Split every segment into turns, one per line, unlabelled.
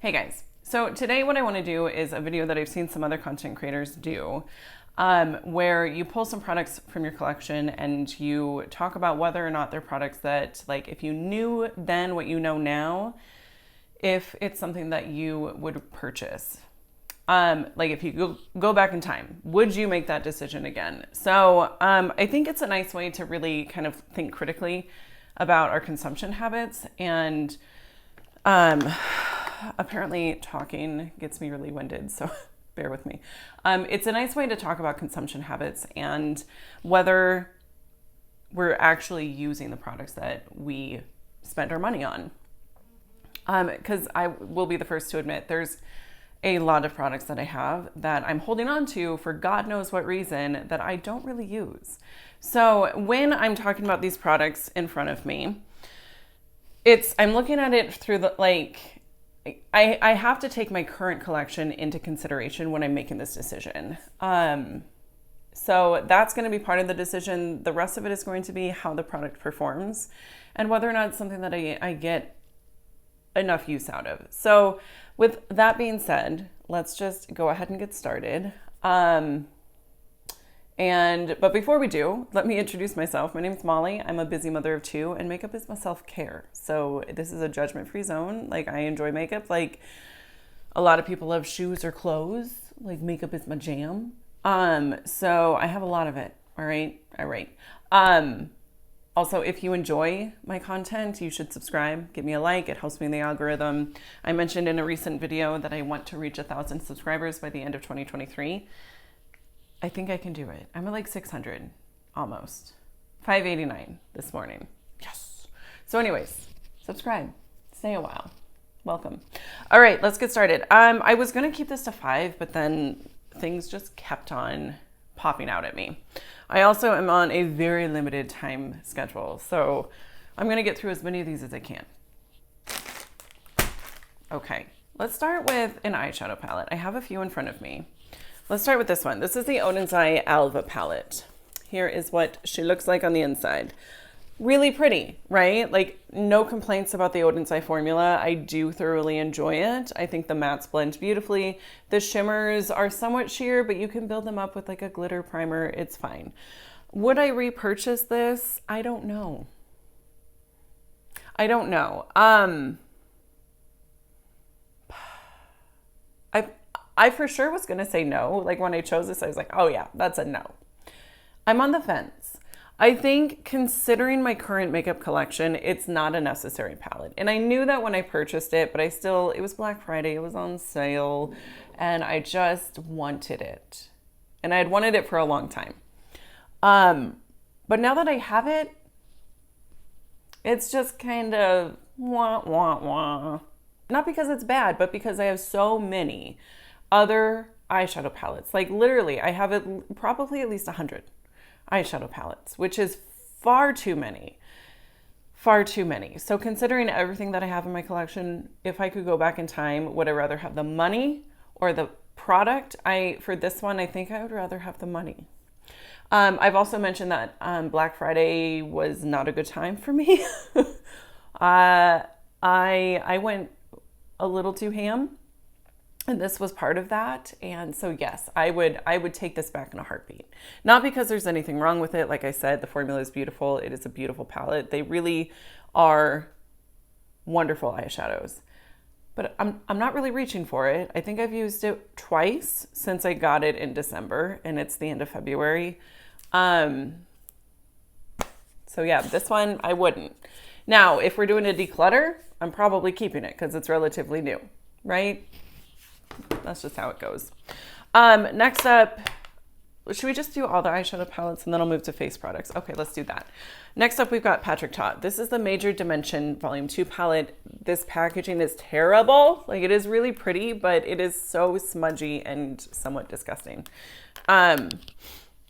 Hey guys, so today what I want to do is a video that I've seen some other content creators do, where you pull some products from your collection and you talk about whether or not they're products that, like, if you knew then what you know now, if it's something that you would purchase. Like if you go back in time, would you make that decision again? So I think it's a nice way to really kind of think critically about our consumption habits and apparently talking gets me really winded, so bear with me. It's a nice way to talk about consumption habits and whether we're actually using the products that we spend our money on. Because I will be the first to admit there's a lot of products that I have that I'm holding on to for God knows what reason that I don't really use. So when I'm talking about these products in front of me, I'm looking at it through I have to take my current collection into consideration when I'm making this decision. So that's going to be part of the decision. The rest of it is going to be how the product performs and whether or not it's something that I get enough use out of. So with that being said, let's just go ahead and get started. But before we do, let me introduce myself. My name is Molly. I'm a busy mother of two, and makeup is my self-care. So this is a judgment-free zone. Like, I enjoy makeup. Like, a lot of people love shoes or clothes. Like, makeup is my jam. So I have a lot of it. All right. Also, if you enjoy my content, you should subscribe. Give me a like. It helps me in the algorithm. I mentioned in a recent video that I want to reach 1,000 subscribers by the end of 2023. I think I can do it. I'm at like 600, almost. 589 this morning. Yes. So anyways, subscribe. Stay a while. Welcome. All right, let's get started. I was going to keep this to 5, but then things just kept on popping out at me. I also am on a very limited time schedule, so I'm going to get through as many of these as I can. Okay, let's start with an eyeshadow palette. I have a few in front of me. Let's start with this one. This is the Oden's Eye Alva palette. Here is what she looks like on the inside. Really pretty, right? Like, no complaints about the Oden's Eye formula. I do thoroughly enjoy it. I think the mattes blend beautifully. The shimmers are somewhat sheer, but you can build them up with like a glitter primer. It's fine. Would I repurchase this? I don't know. I for sure was going to say no. Like, when I chose this, I was like, oh yeah, that's a no. I'm on the fence. I think considering my current makeup collection, it's not a necessary palette. And I knew that when I purchased it, but it was Black Friday, it was on sale, and I just wanted it. And I had wanted it for a long time. But now that I have it, it's just kind of wah, wah, wah. Not because it's bad, but because I have so many other eyeshadow palettes. Like, literally, I have probably at least 100 eyeshadow palettes, which is far too many. So considering everything that I have in my collection, if I could go back in time, would I rather have the money or the product? For this one, I think I would rather have the money. I've also mentioned that Black Friday was not a good time for me. I went a little too ham, and this was part of that. And so yes, I would take this back in a heartbeat. Not because there's anything wrong with it. Like I said, the formula is beautiful. It is a beautiful palette. They really are wonderful eyeshadows. But I'm not really reaching for it. I think I've used it twice since I got it in December, and it's the end of February. So yeah, this one I wouldn't. Now, if we're doing a declutter, I'm probably keeping it because it's relatively new, right? That's just how it goes. Next up, should we just do all the eyeshadow palettes and then I'll move to face products? Okay, let's do that. Next up, we've got Patrick Ta. This is the Major Dimension Volume 2 palette. This packaging is terrible. Like, it is really pretty, but it is so smudgy and somewhat disgusting.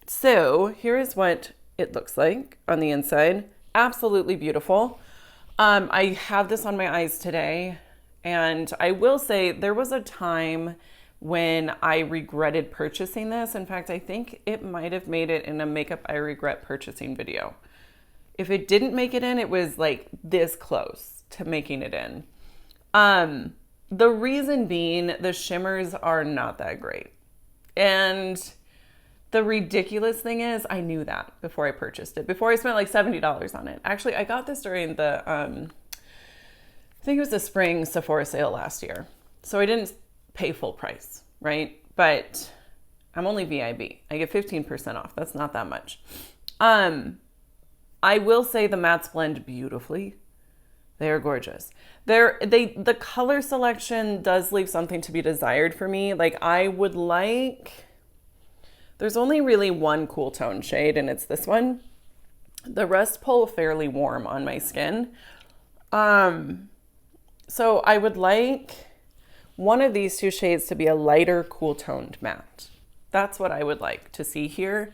So here is what it looks like on the inside. Absolutely beautiful. I have this on my eyes today, and I will say there was a time when I regretted purchasing this. In fact, I think it might have made it in a makeup I regret purchasing video. If it didn't make it in, it was like this close to making it in. The reason being, the shimmers are not that great. And the ridiculous thing is, I knew that before I purchased it, before I spent like $70 on it. Actually, I got this during the, I think it was the spring Sephora sale last year. So I didn't pay full price, right? But I'm only VIB. I get 15% off. That's not that much. I will say the mattes blend beautifully. They are gorgeous. The color selection does leave something to be desired for me. Like I would like, there's only really one cool tone shade and it's this one. The rest pull fairly warm on my skin. So I would like one of these two shades to be a lighter cool toned matte. That's what I would like to see here.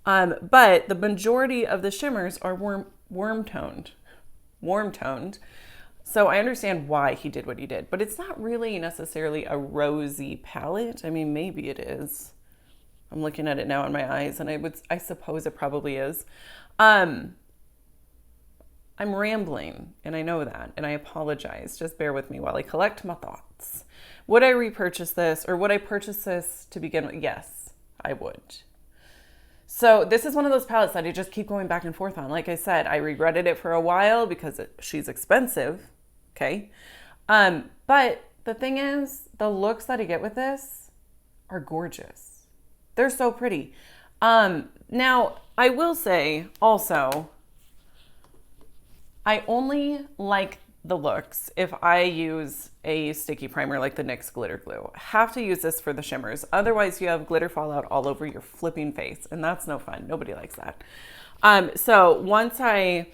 But the majority of the shimmers are warm toned. So I understand why he did what he did, but it's not really necessarily a rosy palette. I mean, maybe it is. I'm looking at it now in my eyes and I suppose it probably is. I'm rambling and I know that and I apologize. Just bear with me while I collect my thoughts. Would I repurchase this or would I purchase this to begin with? Yes, I would. So this is one of those palettes that I just keep going back and forth on. Like I said, I regretted it for a while because she's expensive. Okay. But the thing is, the looks that I get with this are gorgeous. They're so pretty. Now I will say also, I only like the looks if I use a sticky primer like the NYX Glitter Glue. Have to use this for the shimmers. Otherwise you have glitter fallout all over your flipping face and that's no fun. Nobody likes that. So once I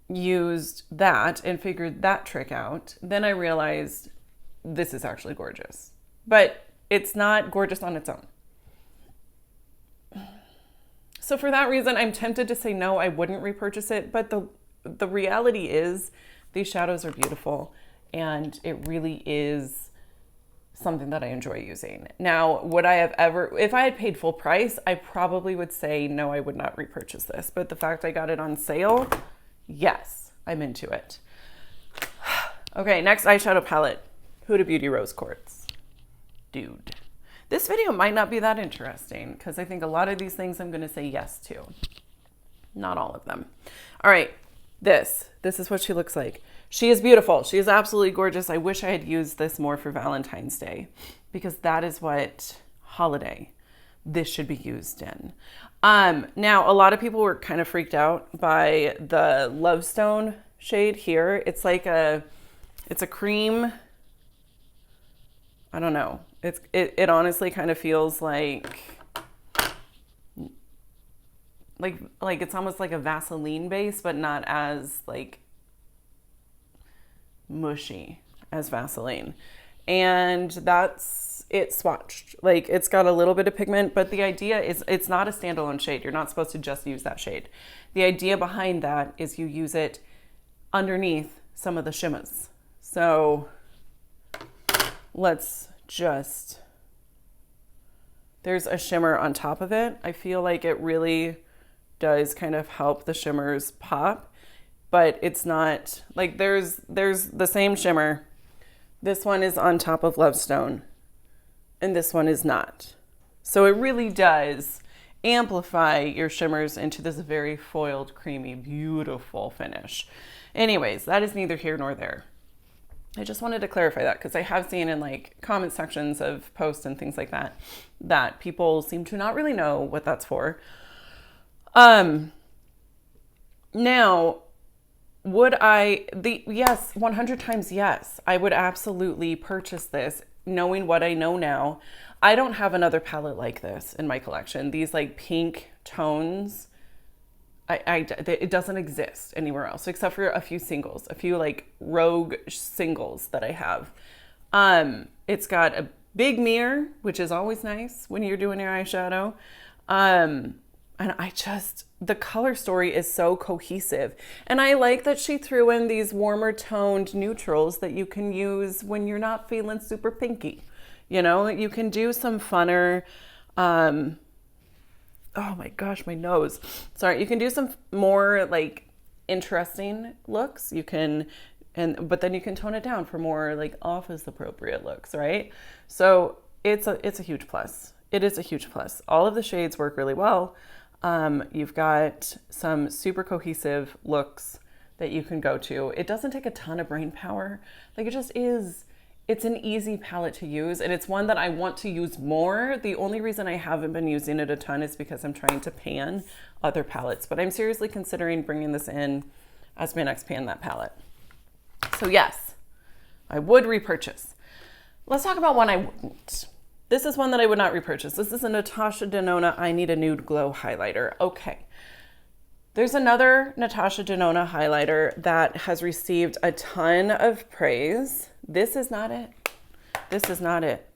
used that and figured that trick out, then I realized this is actually gorgeous, but it's not gorgeous on its own. So for that reason, I'm tempted to say no, I wouldn't repurchase it, but the reality is these shadows are beautiful and it really is something that I enjoy using. Now, would I have ever, if I had paid full price, I probably would say no, I would not repurchase this. But the fact I got it on sale, yes, I'm into it. Okay, next eyeshadow palette, Huda Beauty Rose Quartz. Dude, this video might not be that interesting because I think a lot of these things I'm gonna say yes to. Not all of them. All right. This is what she looks like. She is beautiful. She is absolutely gorgeous. I wish I had used this more for Valentine's Day because that is what holiday this should be used in. Now, a lot of people were kind of freaked out by the Lovestone shade here. It's like it's a cream. I don't know. It honestly kind of feels like it's almost like a Vaseline base, but not as like mushy as Vaseline. And that's it swatched. Like it's got a little bit of pigment, but the idea is it's not a standalone shade. You're not supposed to just use that shade. The idea behind that is you use it underneath some of the shimmers. So let's just, there's a shimmer on top of it. I feel like it really does kind of help the shimmers pop, but it's not like there's the same shimmer. This one is on top of Lovestone and this one is not. So it really does amplify your shimmers into this very foiled, creamy, beautiful finish. Anyways, that is neither here nor there. I just wanted to clarify that because I have seen in like comment sections of posts and things like that, that people seem to not really know what that's for. Now, would yes, 100 times yes, I would absolutely purchase this knowing what I know now. I don't have another palette like this in my collection. These like pink tones, it doesn't exist anywhere else except for a few singles, a few like rogue singles that I have. It's got a big mirror, which is always nice when you're doing your eyeshadow. And the color story is so cohesive. And I like that she threw in these warmer toned neutrals that you can use when you're not feeling super pinky. You know, you can do some funner, oh my gosh, my nose. Sorry, you can do some more like interesting looks. You can but then you can tone it down for more like office appropriate looks, right? So it's a huge plus. It is a huge plus. All of the shades work really well. You've got some super cohesive looks that you can go to. It doesn't take a ton of brain power. Like, it just is, it's an easy palette to use, and it's one that I want to use more. The only reason I haven't been using it a ton is because I'm trying to pan other palettes, but I'm seriously considering bringing this in as my next Pan That palette. So yes, I would repurchase. Let's talk about one I wouldn't. This is one that I would not repurchase. This is a Natasha Denona I Need a Nude Glow highlighter. Okay. There's another Natasha Denona highlighter that has received a ton of praise. This is not it. This is not it.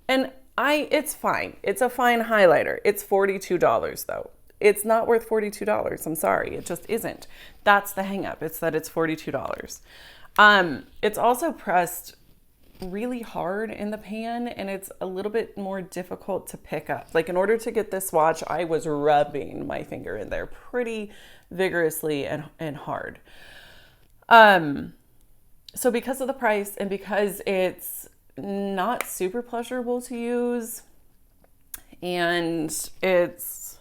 And it's fine. It's a fine highlighter. It's $42 though. It's not worth $42. I'm sorry. It just isn't. That's the hang up. It's that it's $42. It's also pressed really hard in the pan, and it's a little bit more difficult to pick up. Like, in order to get this swatch, I was rubbing my finger in there pretty vigorously and hard. So because of the price and because it's not super pleasurable to use, and it's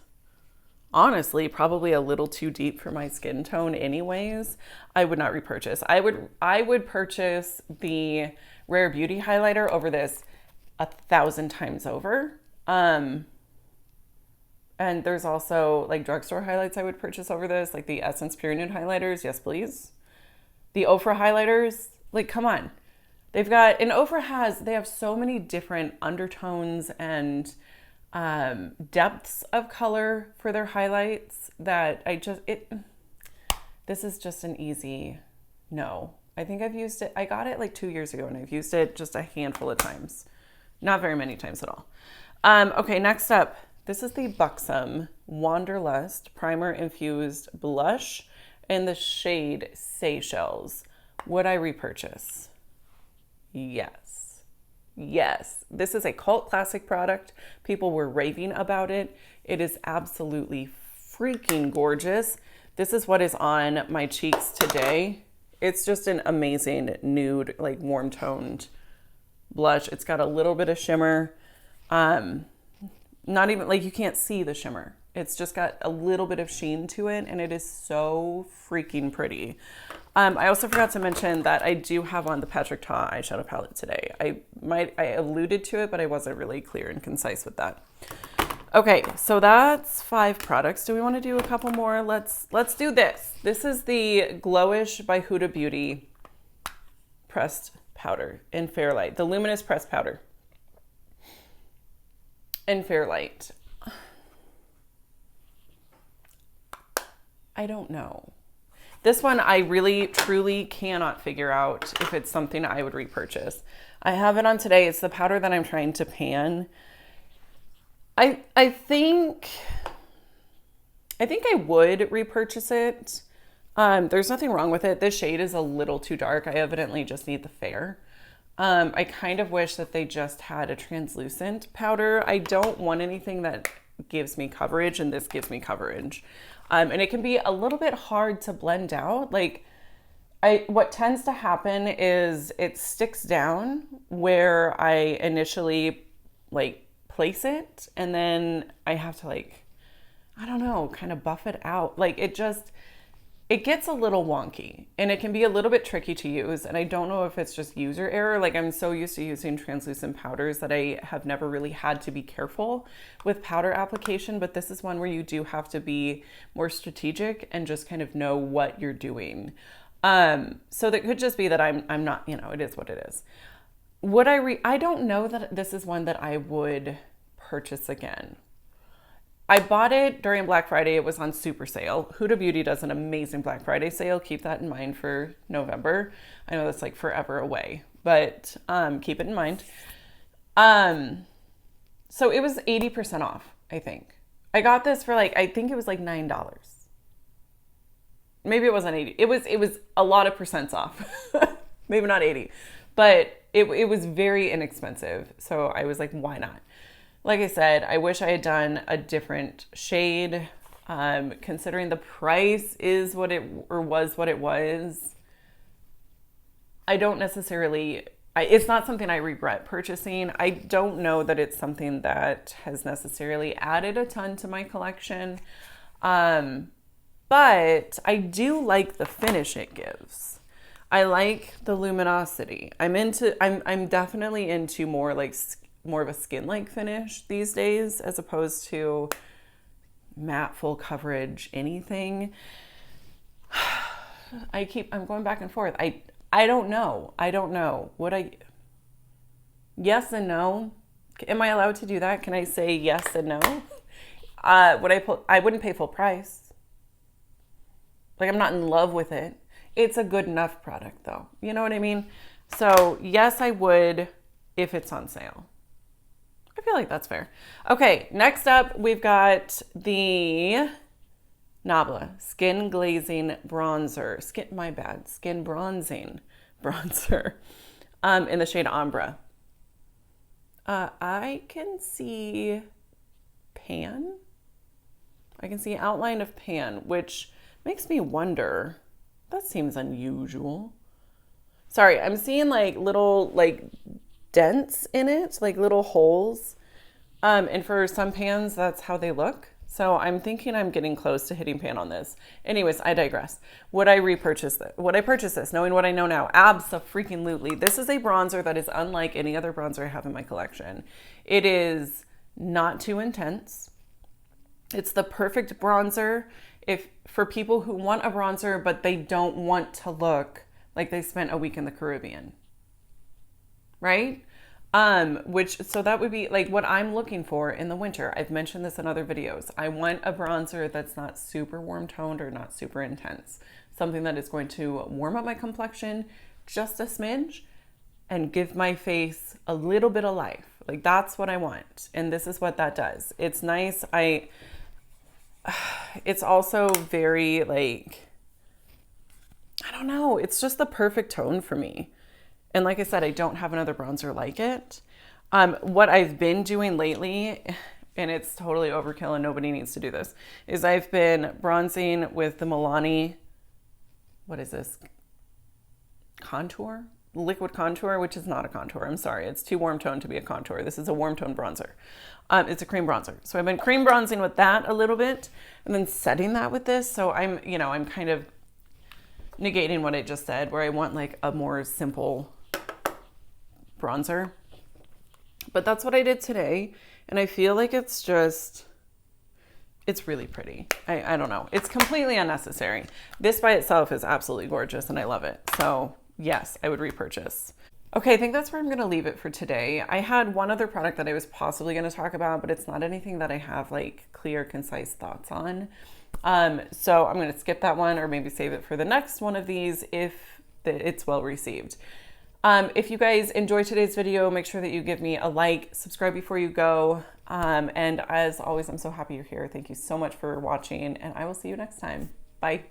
honestly probably a little too deep for my skin tone anyways, I would not repurchase. I would purchase the Rare Beauty highlighter over this 1,000 times over. And there's also like drugstore highlights I would purchase over this, like the Essence Pure Nude highlighters. Yes, please. The Ofra highlighters, like, come on. They have so many different undertones and depths of color for their highlights that this is just an easy no. I think I've used it. I got it like 2 years ago, and I've used it just a handful of times. Not very many times at all. Okay, next up, this is the Buxom Wanderlust Primer Infused Blush in the shade Seychelles. Would I repurchase? Yes. Yes. This is a cult classic product. People were raving about it. It is absolutely freaking gorgeous. This is what is on my cheeks today. It's just an amazing nude, like warm toned blush. It's got a little bit of shimmer. Not even like, you can't see the shimmer. It's just got a little bit of sheen to it, and it is so freaking pretty. I also forgot to mention that I do have on the Patrick Ta eyeshadow palette today. I alluded to it, but I wasn't really clear and concise with that. Okay, so that's 5 products. Do we want to do a couple more? Let's do this. This is the Glowish by Huda Beauty pressed powder in Fairlight, the Luminous pressed powder in Fairlight. I don't know. This one I really truly cannot figure out if it's something I would repurchase. I have it on today. It's the powder that I'm trying to pan. I think I would repurchase it. There's nothing wrong with it. This shade is a little too dark. I evidently just need the fair. I kind of wish that they just had a translucent powder. I don't want anything that gives me coverage, and this gives me coverage. And it can be a little bit hard to blend out. Like, what tends to happen is it sticks down where I initially like place it, and then I have to, like, I don't know, kind of buff it out. Like, it gets a little wonky, and it can be a little bit tricky to use. And I don't know if it's just user error. Like, I'm so used to using translucent powders that I have never really had to be careful with powder application. But this is one where you do have to be more strategic and just kind of know what you're doing. So that could just be that I'm not, it is what it is. Would I don't know that this is one that I would purchase again. I bought it during Black Friday. It was on super sale. Huda Beauty does an amazing Black Friday sale. Keep that in mind for November. I know that's like forever away, but keep it in mind. So it was 80% off, I think. I got this for I think it was like $9. Maybe it wasn't 80. It was a lot of percents off. Maybe not 80, but it was very inexpensive. So I was like, why not? Like I said, I wish I had done a different shade. Considering the price was what it was. I don't necessarily, it's not something I regret purchasing. I don't know that it's something that has necessarily added a ton to my collection. But I do like the finish it gives. I like the luminosity. I'm definitely into more of a skin-like finish these days as opposed to matte full coverage anything. I'm going back and forth. I don't know. Yes and no. Am I allowed to do that? Can I say yes and no? I wouldn't pay full price. Like, I'm not in love with it. It's a good enough product though. You know what I mean? So yes, I would if it's on sale. I feel like that's fair. Okay, next up we've got the Nabla Skin Glazing Bronzer. Skin Bronzing Bronzer in the shade Ombre. I can see pan. I can see outline of pan, which makes me wonder. That seems unusual. Sorry, I'm seeing like little dents in it, like little holes. And for some pans, that's how they look. So I'm thinking I'm getting close to hitting pan on this. Anyways, I digress. Would I repurchase this? Would I purchase this knowing what I know now? Abso-freaking-lutely. This is a bronzer that is unlike any other bronzer I have in my collection. It is not too intense. It's the perfect bronzer for people who want a bronzer, but they don't want to look like they spent a week in the Caribbean. Right? So that would be like what I'm looking for in the winter. I've mentioned this in other videos. I want a bronzer that's not super warm toned or not super intense. Something that is going to warm up my complexion just a smidge and give my face a little bit of life. Like, that's what I want. And this is what that does. It's nice. It's also very like, I don't know. It's just the perfect tone for me. And like I said, I don't have another bronzer like it. What I've been doing lately, and it's totally overkill and nobody needs to do this, is I've been bronzing with the Milani, what is this? Contour? Liquid contour, which is not a contour. I'm sorry. It's too warm toned to be a contour. This is a warm tone bronzer. It's a cream bronzer. So I've been cream bronzing with that a little bit and then setting that with this. So I'm kind of negating what I just said, where I want like a more simple bronzer. But that's what I did today. And I feel like it's really pretty. I don't know. It's completely unnecessary. This by itself is absolutely gorgeous and I love it. So yes, I would repurchase. Okay, I think that's where I'm going to leave it for today. I had one other product that I was possibly going to talk about, but it's not anything that I have like clear, concise thoughts on. So I'm going to skip that one or maybe save it for the next one of these if it's well received. If you guys enjoyed today's video, make sure that you give me a like, subscribe before you go. And as always, I'm so happy you're here. Thank you so much for watching and I will see you next time. Bye.